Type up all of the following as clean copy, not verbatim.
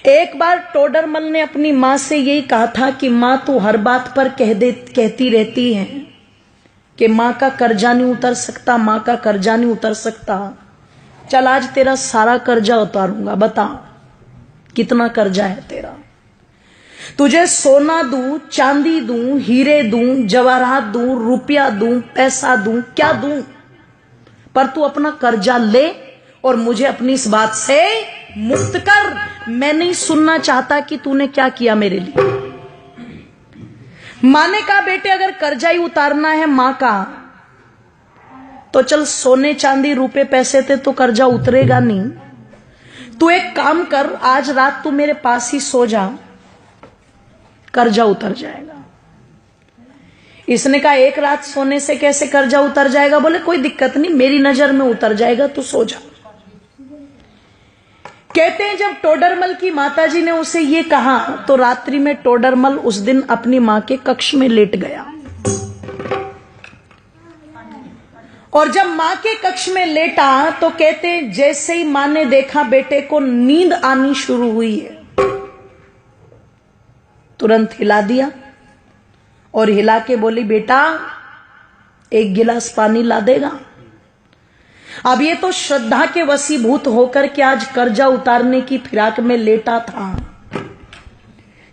एक बार टोडरमल ने अपनी माँ से यही कहा था कि माँ तू हर बात पर कहती रहती है कि माँ का कर्जा नहीं उतर सकता, माँ का कर्जा नहीं उतर सकता। चल आज तेरा सारा कर्जा उतारूंगा, बता कितना कर्जा है तेरा। तुझे सोना दूं, चांदी दूं, हीरे दूं, जवाहरात दूं, रुपया दूं, पैसा दूं, क्या दूं, पर तू अपना कर्जा ले और मुझे अपनी इस बात से मुक्त कर। मैं नहीं सुनना चाहता कि तूने क्या किया मेरे लिए। मां ने कहा बेटे अगर कर्जा ही उतारना है मां का तो चल सोने चांदी रुपए पैसे थे तो कर्जा उतरेगा नहीं। तू एक काम कर, आज रात तू मेरे पास ही सो जा, कर्जा उतर जाएगा। इसने कहा एक रात सोने से कैसे कर्जा उतर जाएगा? बोले कोई दिक्कत नहीं, मेरी नजर में उतर जाएगा, तू सो जा। कहते हैं जब टोडरमल की माताजी ने उसे ये कहा तो रात्रि में टोडरमल उस दिन अपनी मां के कक्ष में लेट गया। और जब मां के कक्ष में लेटा तो कहते हैं जैसे ही मां ने देखा बेटे को नींद आनी शुरू हुई है, तुरंत हिला दिया और हिला के बोली बेटा एक गिलास पानी ला देगा। अब ये तो श्रद्धा के वशीभूत होकर के आज कर्जा उतारने की फिराक में लेटा था।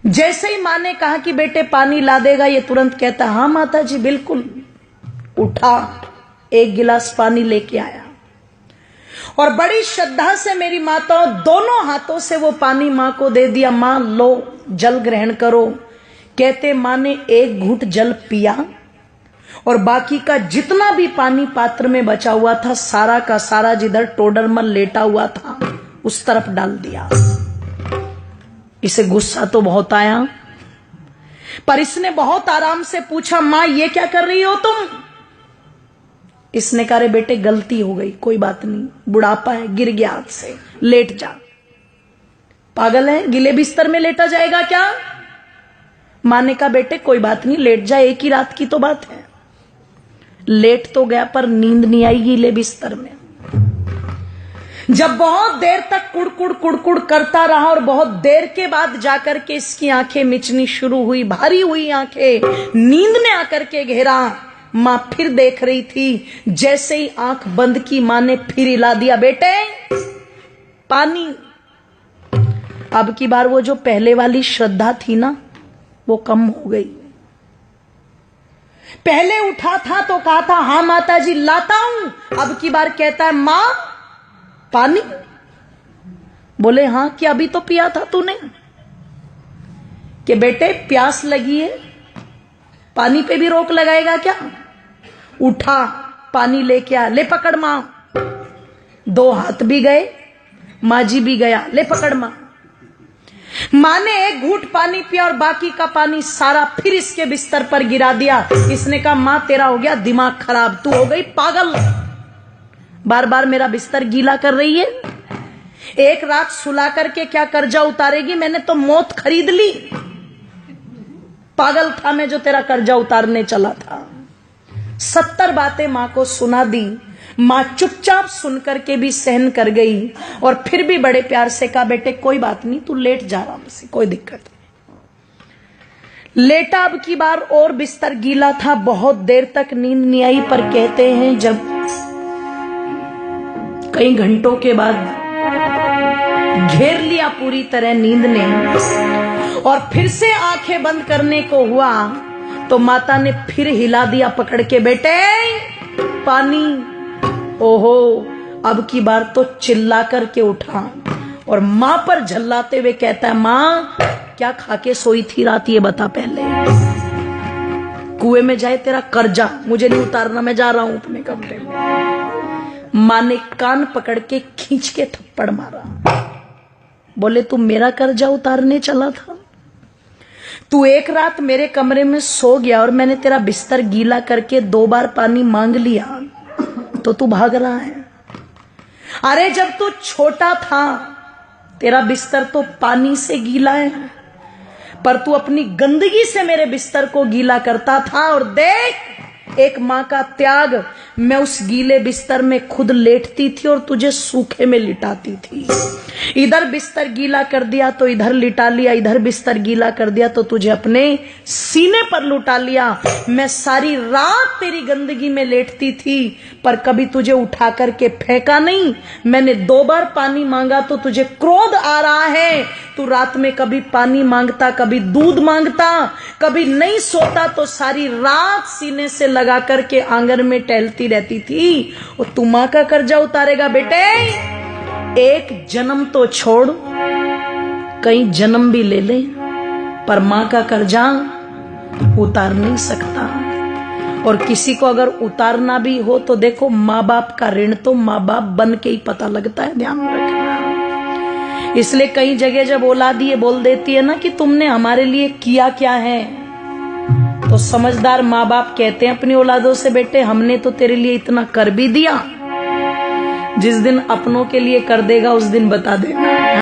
जैसे ही मां ने कहा कि बेटे पानी ला देगा, ये तुरंत कहता हाँ माता जी बिल्कुल। उठा, एक गिलास पानी लेके आया और बड़ी श्रद्धा से मेरी माता दोनों हाथों से वो पानी मां को दे दिया। मां लो जल ग्रहण करो। कहते मां ने एक घूंट जल पिया और बाकी का जितना भी पानी पात्र में बचा हुआ था सारा का सारा जिधर टोडरमल लेटा हुआ था उस तरफ डाल दिया। इसे गुस्सा तो बहुत आया, पर इसने बहुत आराम से पूछा मां ये क्या कर रही हो तुम? इसने कहा रे बेटे गलती हो गई, कोई बात नहीं, बुढ़ापा है, गिर गया हाथ से, लेट जा। पागल है, गिले बिस्तर में लेटा जाएगा क्या? मां ने कहा बेटे कोई बात नहीं, लेट जा, एक ही रात की तो बात है। लेट तो गया पर नींद नहीं आई गीले बिस्तर में। जब बहुत देर तक कुड़कुड़ कुड़कुड़ करता रहा और बहुत देर के बाद जाकर के इसकी आंखें मिचनी शुरू हुई, भारी हुई आंखें, नींद ने आकर के घेरा। मां फिर देख रही थी, जैसे ही आंख बंद की मां ने फिर हिला दिया बेटे पानी। अब की बार वो जो पहले वाली श्रद्धा थी ना वो कम हो गई। पहले उठा था तो कहा था हाँ माता जी लाता हूं, अब की बार कहता है मां पानी। बोले हाँ कि अभी तो पिया था तूने? कि बेटे प्यास लगी है, पानी पे भी रोक लगाएगा क्या? उठा, पानी लेके आ, ले पकड़ मां। दो हाथ भी गए, मां जी भी गया, ले पकड़ मां। मां ने एक घूंट पानी पिया और बाकी का पानी सारा फिर इसके बिस्तर पर गिरा दिया। इसने कहा मां तेरा हो गया दिमाग खराब, तू हो गई पागल, बार बार मेरा बिस्तर गीला कर रही है। एक रात सुला करके क्या कर्जा उतारेगी? मैंने तो मौत खरीद ली। पागल था मैं जो तेरा कर्जा उतारने चला था। 70 बातें मां को सुना दी। मां चुपचाप सुनकर के भी सहन कर गई और फिर भी बड़े प्यार से कहा बेटे कोई बात नहीं, तू लेट जा आराम से, कोई दिक्कत नहीं। लेटा, अब की बार और बिस्तर गीला था, बहुत देर तक नींद नहीं आई। पर कहते हैं जब कई घंटों के बाद घेर लिया पूरी तरह नींद ने और फिर से आंखें बंद करने को हुआ तो माता ने फिर हिला दिया पकड़ के बेटे पानी। ओहो, अब की बार तो चिल्ला करके उठा और मां पर झल्लाते हुए कहता है मां क्या खा के सोई थी रात, ये बता पहले। कुएं में जाए तेरा कर्जा, मुझे नहीं उतारना, मैं जा रहा हूं अपने कमरे में। मां ने कान पकड़ के खींच के थप्पड़ मारा। बोले तू मेरा कर्जा उतारने चला था? तू एक रात मेरे कमरे में सो गया और मैंने तेरा बिस्तर गीला करके 2 बार पानी मांग लिया तो तू भाग रहा है। अरे जब तू छोटा था तेरा बिस्तर तो पानी से गीला है, पर तू अपनी गंदगी से मेरे बिस्तर को गीला करता था। और देख एक मां का त्याग, मैं उस गीले बिस्तर में खुद लेटती थी और तुझे सूखे में लिटाती थी। इधर बिस्तर गीला कर दिया तो इधर लिटा लिया, इधर बिस्तर गीला कर दिया तो तुझे अपने सीने पर लुटा लिया। मैं सारी रात तेरी गंदगी में लेटती थी पर कभी तुझे उठा करके फेंका नहीं। मैंने 2 बार पानी मांगा तो तुझे क्रोध आ रहा है। तू रात में कभी पानी मांगता, कभी दूध मांगता, कभी नहीं सोता तो सारी रात सीने से लगा करके आंगन में टहलती रहती थी। और तू मां का कर्जा उतारेगा बेटे? एक जन्म तो छोड़, कई जन्म भी ले ले, पर मां का कर्जा उतार नहीं सकता। और किसी को अगर उतारना भी हो तो देखो, माँ बाप का ऋण तो माँ बाप बन के ही पता लगता है, ध्यान रखना। इसलिए कई जगह जब औलाद ये बोल देती है ना कि तुमने हमारे लिए किया क्या है, तो समझदार माँ बाप कहते हैं अपनी औलादों से, बेटे हमने तो तेरे लिए इतना कर भी दिया, जिस दिन अपनों के लिए कर देगा उस दिन बता देना।